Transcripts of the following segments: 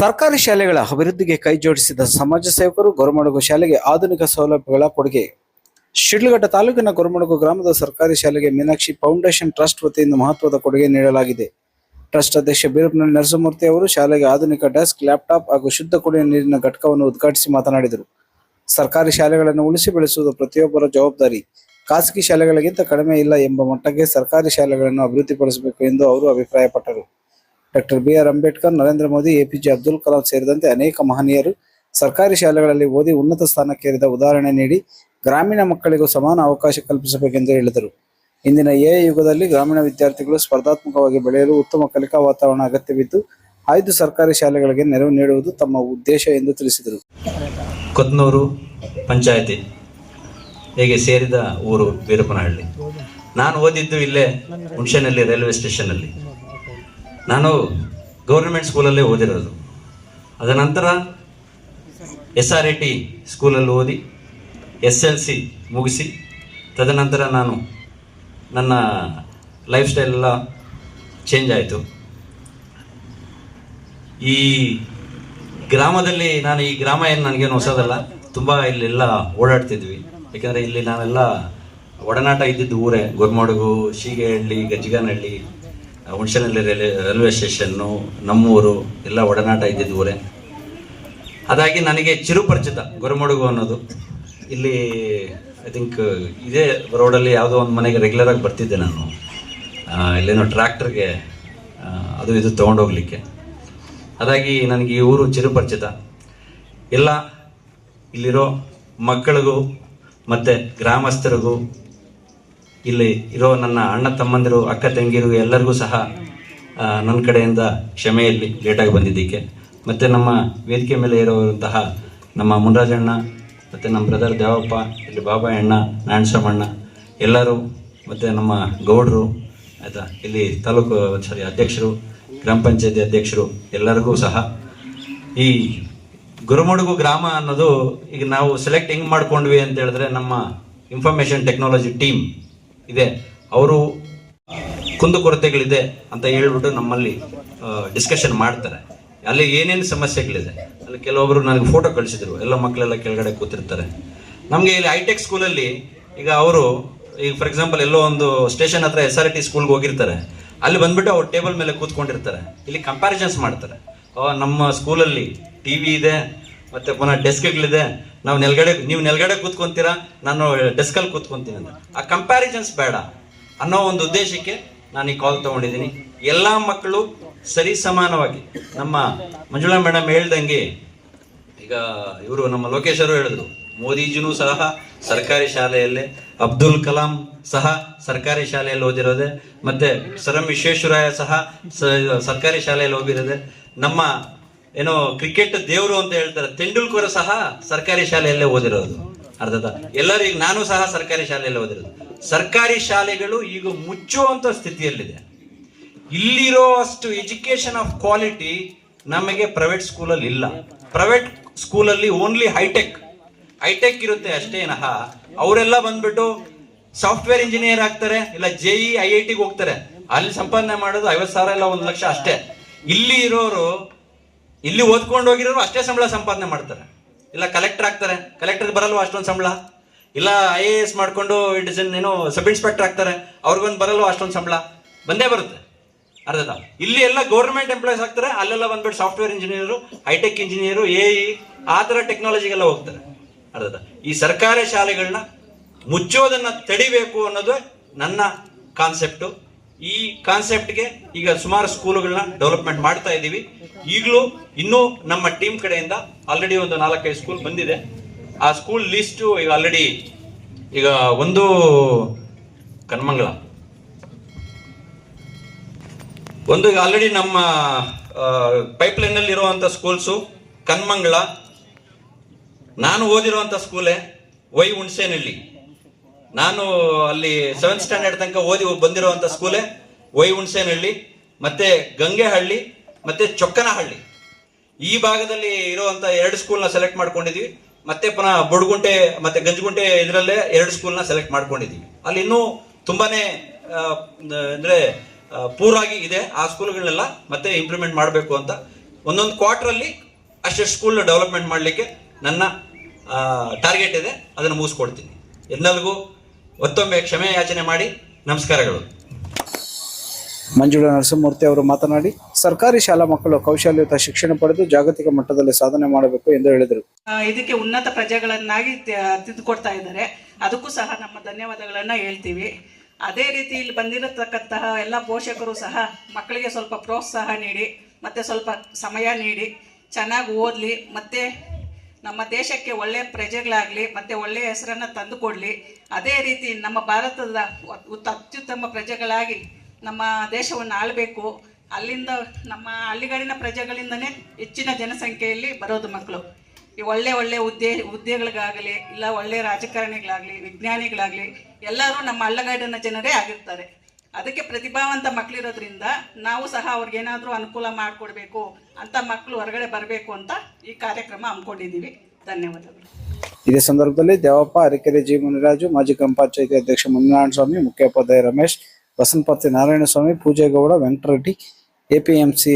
ಸರ್ಕಾರಿ ಶಾಲೆಗಳ ಅಭಿವೃದ್ಧಿಗೆ ಕೈಜೋಡಿಸಿದ ಸಮಾಜ ಸೇವಕರು ಗೊರಮಡಗು ಶಾಲೆಗೆ ಆಧುನಿಕ ಸೌಲಭ್ಯಗಳ ಕೊಡುಗೆ. ಶಿಡ್ಲಘಟ್ಟ ತಾಲೂಕಿನ ಗೊರಮಡಗು ಗ್ರಾಮದ ಸರ್ಕಾರಿ ಶಾಲೆಗೆ ಮೀನಾಕ್ಷಿ ಫೌಂಡೇಶನ್ ಟ್ರಸ್ಟ್ ವತಿಯಿಂದ ಮಹತ್ವದ ಕೊಡುಗೆ ನೀಡಲಾಗಿದೆ. ಟ್ರಸ್ಟ್ ಅಧ್ಯಕ್ಷ ಬೀರಪ್ಪನಹಳ್ಳಿ ನರಸಿಂಹಮೂರ್ತಿ ಅವರು ಶಾಲೆಗೆ ಆಧುನಿಕ ಡೆಸ್ಕ್, ಲ್ಯಾಪ್ಟಾಪ್ ಹಾಗೂ ಶುದ್ಧ ಕುಡಿಯುವ ನೀರಿನ ಘಟಕವನ್ನು ಉದ್ಘಾಟಿಸಿ ಮಾತನಾಡಿದರು. ಸರ್ಕಾರಿ ಶಾಲೆಗಳನ್ನು ಉಳಿಸಿ ಬೆಳೆಸುವುದು ಪ್ರತಿಯೊಬ್ಬರ ಜವಾಬ್ದಾರಿ. ಖಾಸಗಿ ಶಾಲೆಗಳಿಗಿಂತ ಕಡಿಮೆ ಇಲ್ಲ ಎಂಬ ಮಟ್ಟಕ್ಕೆ ಸರ್ಕಾರಿ ಶಾಲೆಗಳನ್ನು ಅಭಿವೃದ್ಧಿಪಡಿಸಬೇಕು ಎಂದು ಅವರು ಅಭಿಪ್ರಾಯಪಟ್ಟರು. Doctor B R. Ambedkar, Narendra Modi, APJ Abdul Kalam ಸೇರಿದಂತೆ ಅನೇಕ ಮಹನೀಯರು ಸರ್ಕಾರಿ ಶಾಲೆಗಳಲ್ಲಿ ಓದಿ ಉನ್ನತ ಸ್ಥಾನಕ್ಕೇರಿದ ಉದಾಹರಣೆ ನೀಡಿ ಗ್ರಾಮೀಣ ಮಕ್ಕಳಿಗೂ ಸಮಾನ ಅವಕಾಶ ಕಲ್ಪಿಸಬೇಕೆಂದು ಹೇಳಿದರು. ಇಂದಿನ ಎಐ ಯುಗದಲ್ಲಿ ಗ್ರಾಮೀಣ ವಿದ್ಯಾರ್ಥಿಗಳು ಸ್ಪರ್ಧಾತ್ಮಕವಾಗಿ ಬೆಳೆಯಲು ಉತ್ತಮ ಕಲಿಕಾ ವಾತಾವರಣ ಅಗತ್ಯವಿದ್ದು, ಆಯ್ದ ಸರ್ಕಾರಿ ಶಾಲೆಗಳಿಗೆ ನೆರವು ನೀಡುವುದು ತಮ್ಮ ಉದ್ದೇಶ ಎಂದು ತಿಳಿಸಿದರು. ಕೊತ್ನೂರು ಪಂಚಾಯತಿ ಹೇಗೆ ಸೇರಿದ ಊರು ಬೀರಪ್ಪನಹಳ್ಳಿ. ನಾನು ಓದಿದ್ದು ಇಲ್ಲೇ ಹುಣಸೆನಲ್ಲಿ ರೈಲ್ವೆ ಸ್ಟೇಷನಲ್ಲಿ. ನಾನು ಗೌರ್ಮೆಂಟ್ ಸ್ಕೂಲಲ್ಲೇ ಓದಿರೋದು. ಅದರ ನಂತರ SRAT ಸ್ಕೂಲಲ್ಲಿ ಓದಿ SLC ಮುಗಿಸಿ, ತದನಂತರ ನಾನು ನನ್ನ ಲೈಫ್ ಸ್ಟೈಲ್ ಎಲ್ಲ ಚೇಂಜ್ ಆಯಿತು. ಈ ಗ್ರಾಮದಲ್ಲಿ ಈ ಗ್ರಾಮ ಏನು ನನಗೇನು ಹೊಸದಲ್ಲ, ತುಂಬ ಇಲ್ಲೆಲ್ಲ ಓಡಾಡ್ತಿದ್ವಿ. ಯಾಕೆಂದರೆ ಇಲ್ಲಿ ನಾವೆಲ್ಲ ಒಡನಾಟ ಇದ್ದಿದ್ದು ಊರೇ. ಗೊರಮಡಗು, ಶೀಗೆಹಳ್ಳಿ, ಗಜ್ಜಿಗಾನಹಳ್ಳಿ, ಹುಣಸೆನಲ್ಲಿ ರೈಲ್ವೆ ಸ್ಟೇಷನ್ನು, ನಮ್ಮೂರು ಎಲ್ಲ ಒಡನಾಟ ಇದ್ದಿದ್ದು ಊರೇ. ಅದಾಗಿ ನನಗೆ ಚಿರುಪರಿಚಿತ ಗೊರಮಡಗು ಅನ್ನೋದು. ಇಲ್ಲಿ ಐ ಥಿಂಕ್ ಇದೇ ರೋಡಲ್ಲಿ ಯಾವುದೋ ಒಂದು ಮನೆಗೆ ರೆಗ್ಯುಲರಾಗಿ ಬರ್ತಿದ್ದೆ ನಾನು. ಇಲ್ಲೇನೋ ಟ್ರ್ಯಾಕ್ಟರ್ಗೆ ಅದು ಇದು ತೊಗೊಂಡೋಗ್ಲಿಕ್ಕೆ. ಅದಾಗಿ ನನಗೆ ಈ ಊರು ಚಿರುಪರಿಚಿತ. ಎಲ್ಲ ಇಲ್ಲಿರೋ ಮಕ್ಕಳಿಗೂ ಮತ್ತು ಗ್ರಾಮಸ್ಥರಿಗೂ, ಇಲ್ಲಿ ಇರೋ ನನ್ನ ಅಣ್ಣ ತಮ್ಮಂದಿರು, ಅಕ್ಕ ತಂಗಿರಿಗೂ ಎಲ್ಲರಿಗೂ ಸಹ ನನ್ನ ಕಡೆಯಿಂದ ಕ್ಷಮೆಯಲ್ಲಿ ಲೇಟಾಗಿ ಬಂದಿದ್ದಕ್ಕೆ. ಮತ್ತು ನಮ್ಮ ವೇದಿಕೆ ಮೇಲೆ ಇರುವಂತಹ ನಮ್ಮ ಮುನ್ರಾಜಣ್ಣ ಮತ್ತು ನಮ್ಮ ಬ್ರದರ್ ದೇವಪ್ಪ, ಇಲ್ಲಿ ಬಾಬಾಯ್ ಅಣ್ಣ, ನಾಣಸಮ್ಮಣ್ಣ ಎಲ್ಲರೂ, ಮತ್ತು ನಮ್ಮ ಗೌಡರು, ಆಯಿತಾ, ಇಲ್ಲಿ ತಾಲೂಕು ಅಧ್ಯಕ್ಷರು, ಗ್ರಾಮ ಪಂಚಾಯತಿ ಅಧ್ಯಕ್ಷರು ಎಲ್ಲರಿಗೂ ಸಹ. ಈ ಗೊರಮಡಗು ಗ್ರಾಮ ಅನ್ನೋದು ಈಗ ನಾವು ಸೆಲೆಕ್ಟ್ ಹೆಂಗೆ ಮಾಡ್ಕೊಂಡ್ವಿ ಅಂತ ಹೇಳಿದ್ರೆ, ನಮ್ಮ ಇನ್ಫಾರ್ಮೇಷನ್ ಟೆಕ್ನಾಲಜಿ ಟೀಮ್ ಇದೆ, ಅವರು ಕುಂದುಕೊರತೆಗಳಿದೆ ಅಂತ ಹೇಳ್ಬಿಟ್ಟು ನಮ್ಮಲ್ಲಿ ಡಿಸ್ಕಷನ್ ಮಾಡ್ತಾರೆ. ಅಲ್ಲಿ ಏನೇನು ಸಮಸ್ಯೆಗಳಿದೆ ಅಲ್ಲಿ ಕೆಲವೊಬ್ರು ನನಗೆ ಫೋಟೋ ಕಳಿಸಿದ್ರು. ಎಲ್ಲ ಮಕ್ಕಳೆಲ್ಲ ಕೆಳಗಡೆ ಕೂತಿರ್ತಾರೆ. ನಮಗೆ ಇಲ್ಲಿ ಹೈಟೆಕ್ ಸ್ಕೂಲಲ್ಲಿ ಈಗ ಅವರು ಈಗ ಫಾರ್ ಎಕ್ಸಾಂಪಲ್ ಎಲ್ಲೋ ಒಂದು ಸ್ಟೇಷನ್ ಹತ್ರ SRT ಸ್ಕೂಲ್ಗೆ ಹೋಗಿರ್ತಾರೆ. ಅಲ್ಲಿ ಬಂದ್ಬಿಟ್ಟು ಅವ್ರು ಟೇಬಲ್ ಮೇಲೆ ಕೂತ್ಕೊಂಡಿರ್ತಾರೆ. ಇಲ್ಲಿ ಕಂಪ್ಯಾರಿಸನ್ಸ್ ಮಾಡ್ತಾರೆ. ನಮ್ಮ ಸ್ಕೂಲಲ್ಲಿ TV ಇದೆ, ಮತ್ತು ಪುನಃ ಡೆಸ್ಕ್ಗಳಿದೆ, ನೀವು ನೆಲಗಡೆ ಕೂತ್ಕೊಂತೀರಾ, ನಾನು ಡೆಸ್ಕಲ್ಲಿ ಕೂತ್ಕೊಂತೀನಿ ಅಂತ. ಆ ಕಂಪ್ಯಾರಿಸನ್ಸ್ ಬೇಡ ಅನ್ನೋ ಒಂದು ಉದ್ದೇಶಕ್ಕೆ ನಾನು ಈ ಕಾಲ್ ತೊಗೊಂಡಿದ್ದೀನಿ. ಎಲ್ಲ ಮಕ್ಕಳು ಸರಿ ಸಮಾನವಾಗಿ, ನಮ್ಮ ಮಂಜುಳಾ ಮೇಡಮ್ ಹೇಳ್ದಂಗೆ, ಈಗ ಇವರು ನಮ್ಮ ಲೋಕೇಶರು ಹೇಳಿದ್ರು, ಮೋದಿಜಿನೂ ಸಹ ಸರ್ಕಾರಿ ಶಾಲೆಯಲ್ಲೇ, ಅಬ್ದುಲ್ ಕಲಾಂ ಸಹ ಸರ್ಕಾರಿ ಶಾಲೆಯಲ್ಲಿ ಓದಿರೋದೆ, ಮತ್ತೆ ಸರ್ ಎಂ ವಿಶ್ವೇಶ್ವರಯ್ಯ ಸಹ ಸರ್ಕಾರಿ ಶಾಲೆಯಲ್ಲಿ ಓದಿರೋದೆ, ನಮ್ಮ ಏನೋ ಕ್ರಿಕೆಟ್ ದೇವರು ಅಂತ ಹೇಳ್ತಾರೆ ತೆಂಡೂಲ್ಕರ್ ಸಹ ಸರ್ಕಾರಿ ಶಾಲೆಯಲ್ಲೇ ಓದಿರೋದು. ಅರ್ಥದ ಎಲ್ಲರೂ ಈಗ ನಾನು ಸಹ ಸರ್ಕಾರಿ ಶಾಲೆಯಲ್ಲಿ ಓದಿರೋದು. ಸರ್ಕಾರಿ ಶಾಲೆಗಳು ಈಗ ಮುಚ್ಚುವಂತ ಸ್ಥಿತಿಯಲ್ಲಿದೆ. ಇಲ್ಲಿರೋ ಅಷ್ಟು ಎಜುಕೇಶನ್ ಆಫ್ ಕ್ವಾಲಿಟಿ ನಮಗೆ ಪ್ರೈವೇಟ್ ಸ್ಕೂಲಲ್ಲಿ ಇಲ್ಲ. ಪ್ರೈವೇಟ್ ಸ್ಕೂಲಲ್ಲಿ ಓನ್ಲಿ ಹೈಟೆಕ್ ಇರುತ್ತೆ ಅಷ್ಟೇನಹ. ಅವರೆಲ್ಲ ಬಂದ್ಬಿಟ್ಟು ಸಾಫ್ಟ್ವೇರ್ ಇಂಜಿನಿಯರ್ ಆಗ್ತಾರೆ, ಇಲ್ಲ JEE IITಗೆ ಹೋಗ್ತಾರೆ. ಅಲ್ಲಿ ಸಂಪಾದನೆ ಮಾಡೋದು 50,000 ಇಲ್ಲ 1 ಲಕ್ಷ ಅಷ್ಟೇ. ಇಲ್ಲಿ ಇರೋರು, ಇಲ್ಲಿ ಓದ್ಕೊಂಡು ಹೋಗಿರೋರು ಅಷ್ಟೇ ಸಂಬಳ ಸಂಪಾದನೆ ಮಾಡ್ತಾರೆ. ಇಲ್ಲ ಕಲೆಕ್ಟರ್ ಆಗ್ತಾರೆ, ಕಲೆಕ್ಟರ್ಗೆ ಬರಲ್ವ ಅಷ್ಟೊಂದು ಸಂಬಳ. ಇಲ್ಲ IAS ಮಾಡ್ಕೊಂಡು ಏನೋ ಸಬ್ ಇನ್ಸ್ಪೆಕ್ಟರ್ ಆಗ್ತಾರೆ, ಅವ್ರಿಗೊಂದು ಬರಲ್ವ ಅಷ್ಟೊಂದು ಸಂಬಳ. ಬಂದೇ ಬರುತ್ತೆ. ಅರ್ಧದ ಇಲ್ಲಿ ಎಲ್ಲ ಗೌರ್ಮೆಂಟ್ ಎಂಪ್ಲಾಯ್ಸ್ ಆಗ್ತಾರೆ, ಅಲ್ಲೆಲ್ಲ ಬಂದ್ಬಿಟ್ಟು software engineer, high tech engineer, AE ಆ ಥರ ಟೆಕ್ನಾಲಜಿಗೆಲ್ಲ ಹೋಗ್ತಾರೆ. ಅರ್ಧದ ಈ ಸರ್ಕಾರಿ ಶಾಲೆಗಳನ್ನ ಮುಚ್ಚೋದನ್ನ ತಡಿಬೇಕು ಅನ್ನೋದು ನನ್ನ ಕಾನ್ಸೆಪ್ಟು. ಈ ಕಾನ್ಸೆಪ್ಟ್ಗೆ ಈಗ ಸುಮಾರು ಸ್ಕೂಲುಗಳನ್ನ ಡೆವಲಪ್ಮೆಂಟ್ ಮಾಡ್ತಾ ಇದ್ದೀವಿ. ಈಗಲೂ ಇನ್ನೂ ನಮ್ಮ ಟೀಮ್ ಕಡೆಯಿಂದ ಆಲ್ರೆಡಿ ಒಂದು 4-5 ಸ್ಕೂಲ್ ಬಂದಿದೆ. ಆ ಸ್ಕೂಲ್ ಲಿಸ್ಟು ಈಗ ಆಲ್ರೆಡಿ ಈಗ ಒಂದು ಕನ್ಮಂಗಲ ಒಂದು ಈಗ ಆಲ್ರೆಡಿ ನಮ್ಮ ಪೈಪ್ಲೈನ್ ಅಲ್ಲಿ ಇರುವಂತ ಸ್ಕೂಲ್ಸು ಕನ್ಮಂಗಲ. ನಾನು ಓದಿರುವಂತ ಸ್ಕೂಲೇ ವೈ ಹುಣಸೇನಹಳ್ಳಿ. ನಾನು ಅಲ್ಲಿ 7th ಸ್ಟ್ಯಾಂಡರ್ಡ್ ತನಕ ಓದಿ ಬಂದಿರುವಂತ ಸ್ಕೂಲೇ ವೈ ಹುಣಸೇನಹಳ್ಳಿ, ಮತ್ತೆ ಗಂಗೆಹಳ್ಳಿ, ಮತ್ತೆ ಚೊಕ್ಕನಹಳ್ಳಿ. ಈ ಭಾಗದಲ್ಲಿ ಇರುವಂತ 2 ಸ್ಕೂಲ್ನ ಸೆಲೆಕ್ಟ್ ಮಾಡ್ಕೊಂಡಿದ್ವಿ. ಮತ್ತೆ ಪುನಃ ಬುಡಗುಂಟೆ ಮತ್ತೆ ಗಂಜಗುಂಟೆ ಇದರಲ್ಲೇ 2 ಸ್ಕೂಲ್ನ ಸೆಲೆಕ್ಟ್ ಮಾಡ್ಕೊಂಡಿದ್ದೀವಿ. ಅಲ್ಲಿ ಇನ್ನೂ ತುಂಬಾನೇ ಅಂದ್ರೆ ಪೂರಾಗಿ ಇದೆ. ಆ ಸ್ಕೂಲ್ಗಳನ್ನೆಲ್ಲ ಮತ್ತೆ ಇಂಪ್ಲಿಮೆಂಟ್ ಮಾಡಬೇಕು ಅಂತ ಒಂದೊಂದು ಕ್ವಾರ್ಟ್ರಲ್ಲಿ ಅಷ್ಟು ಸ್ಕೂಲ್ ಡೆವಲಪ್ಮೆಂಟ್ ಮಾಡಲಿಕ್ಕೆ ನನ್ನ ಟಾರ್ಗೆಟ್ ಇದೆ. ಅದನ್ನು ಮುಗಿಸ್ಕೊಡ್ತೀನಿ. ಎಲ್ಲರಿಗೂ ಮತ್ತೊಮ್ಮೆ ಕ್ಷಮೆ ಯಾಚನೆ ಮಾಡಿ ನಮಸ್ಕಾರಗಳು. ಮಂಜುಳಾ ನರಸಿಂಹಮೂರ್ತಿ ಅವರು ಮಾತನಾಡಿ, ಸರ್ಕಾರಿ ಶಾಲಾ ಮಕ್ಕಳು ಕೌಶಲ್ಯಯುತ ಶಿಕ್ಷಣ ಪಡೆದು ಜಾಗತಿಕ ಮಟ್ಟದಲ್ಲಿ ಸಾಧನೆ ಮಾಡಬೇಕು ಎಂದು ಹೇಳಿದರು. ಇದಕ್ಕೆ ಉನ್ನತ ಪ್ರಜೆಗಳನ್ನಾಗಿ ತಿದ್ದುಕೊಡ್ತಾ ಇದ್ದಾರೆ. ಅದಕ್ಕೂ ಸಹ ನಮ್ಮ ಧನ್ಯವಾದಗಳನ್ನ ಹೇಳ್ತೀವಿ. ಅದೇ ರೀತಿ ಇಲ್ಲಿ ಬಂದಿರತಕ್ಕಂತಹ ಎಲ್ಲ ಪೋಷಕರು ಸಹ ಮಕ್ಕಳಿಗೆ ಸ್ವಲ್ಪ ಪ್ರೋತ್ಸಾಹ ನೀಡಿ ಮತ್ತೆ ಸ್ವಲ್ಪ ಸಮಯ ನೀಡಿ ಚೆನ್ನಾಗಿ ಓದಲಿ, ಮತ್ತೆ ನಮ್ಮ ದೇಶಕ್ಕೆ ಒಳ್ಳೆಯ ಪ್ರಜೆಗಳಾಗಲಿ ಮತ್ತೆ ಒಳ್ಳೆಯ ಹೆಸರನ್ನು ತಂದು ಕೊಡಲಿ. ಅದೇ ರೀತಿ ನಮ್ಮ ಭಾರತದ ಅತ್ಯುತ್ತಮ ಪ್ರಜೆಗಳಾಗಿ ನಮ್ಮ ದೇಶವನ್ನು ಆಳಬೇಕು. ಅಲ್ಲಿಂದ ನಮ್ಮ ಹಳ್ಳಿಗಾಡಿನ ಪ್ರಜೆಗಳಿಂದನೇ ಹೆಚ್ಚಿನ ಜನಸಂಖ್ಯೆಯಲ್ಲಿ ಬರೋದು ಮಕ್ಕಳು. ಈ ಒಳ್ಳೆ ಹುದ್ದೆಗಳಿಗಾಗಲಿ ಇಲ್ಲ ಒಳ್ಳೆಯ ರಾಜಕಾರಣಿಗಳಾಗಲಿ ವಿಜ್ಞಾನಿಗಳಾಗಲಿ ಎಲ್ಲರೂ ನಮ್ಮ ಹಳ್ಳಿಗಾಡಿನ ಜನರೇ ಆಗಿರ್ತಾರೆ. ಅದಕ್ಕೆ ಪ್ರತಿಭಾವಂತ ಮಕ್ಕಳಿರೋದ್ರಿಂದ ನಾವು ಸಹ ಅವ್ರಿಗೇನಾದರೂ ಅನುಕೂಲ ಮಾಡಿಕೊಡ್ಬೇಕು ಅಂತ ಮಕ್ಕಳು ಹೊರಗಡೆ ಬರಬೇಕು ಅಂತ ಈ ಕಾರ್ಯಕ್ರಮ ಹಮ್ಮಿಕೊಂಡಿದ್ದೀವಿ. ಧನ್ಯವಾದಗಳು. ಇದೇ ಸಂದರ್ಭದಲ್ಲಿ ದೇವಪ್ಪ, ಅರಕೆರೆ ಜಿ ಮುನಿರಾಜು, ಮಾಜಿ ಗ್ರಾಮ ಪಂಚಾಯತಿ ಅಧ್ಯಕ್ಷ ಮಂಜುನಾರಾಯಣ ಸ್ವಾಮಿ, ಮುಖ್ಯೋಪಾಧ್ಯಾಯ ರಮೇಶ್, ಬಸನಪತಿ ನಾರಾಯಣಸ್ವಾಮಿ, ಪೂಜೇಗೌಡ, ವೆಂಕಟರೆಡ್ಡಿ, ಎಪಿಎಂಸಿ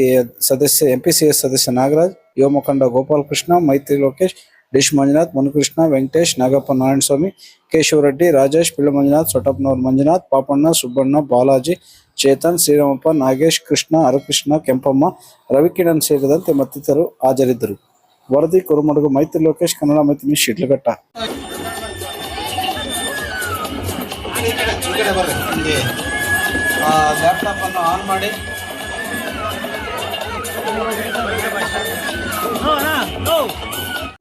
ಸದಸ್ಯ ಎಂಪಿಸಿಎಸ್ ಸದಸ್ಯ ನಾಗರಾಜ್, ಯುವ ಮುಖಂಡ ಗೋಪಾಲಕೃಷ್ಣ, ಮೈತ್ರಿ ಲೋಕೇಶ್, ಡಿಶ್ ಮಂಜುನಾಥ್, ಮುನಿಕೃಷ್ಣ, ವೆಂಕಟೇಶ್, ನಾಗಪ್ಪ ನಾರಾಯಣಸ್ವಾಮಿ, ಕೇಶವರೆಡ್ಡಿ, ರಾಜೇಶ್, ಪಿಳ್ಳ ಮಂಜುನಾಥ್, ಸೊಟಪ್ಪನವರ್ ಮಂಜುನಾಥ್, ಪಾಪಣ್ಣ, ಸುಬ್ಬಣ್ಣ, ಬಾಲಾಜಿ, ಚೇತನ್, ಶ್ರೀರಾಮಪ್ಪ, ನಾಗೇಶ್, ಕೃಷ್ಣ, ಹರಕೃಷ್ಣ, ಕೆಂಪಮ್ಮ, ರವಿಕಿರಣ್ ಸೇರಿದಂತೆ ಮತ್ತಿತರರು ಹಾಜರಿದ್ದರು. ವರದಿ ಕುರುಮಡುಗು, ಮೈತ್ರಿ ಲೋಕೇಶ್, ಕನ್ನಡ ಮೈತ್ರಿ ನ್ಯೂಸ್, ಶಿಡ್ಲಘಟ್ಟ. ಲ್ಯಾಪ್ಟಾಪ್ ಅನ್ನು ಆನ್ ಮಾಡಿ.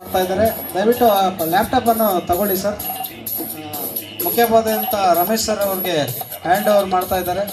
ಮಾಡ್ತಾ ಇದ್ದಾರೆ. ದಯವಿಟ್ಟು ಲ್ಯಾಪ್ಟಾಪ್ ಅನ್ನು ತಗೊಳ್ಳಿ ಸರ್. ಮುಖ್ಯೋಪಾಧ್ಯಾಯ ರಮೇಶ್ ಸರ್ ಅವ್ರಿಗೆ ಹ್ಯಾಂಡ್ ಓವರ್ ಮಾಡ್ತಾ ಇದ್ದಾರೆ.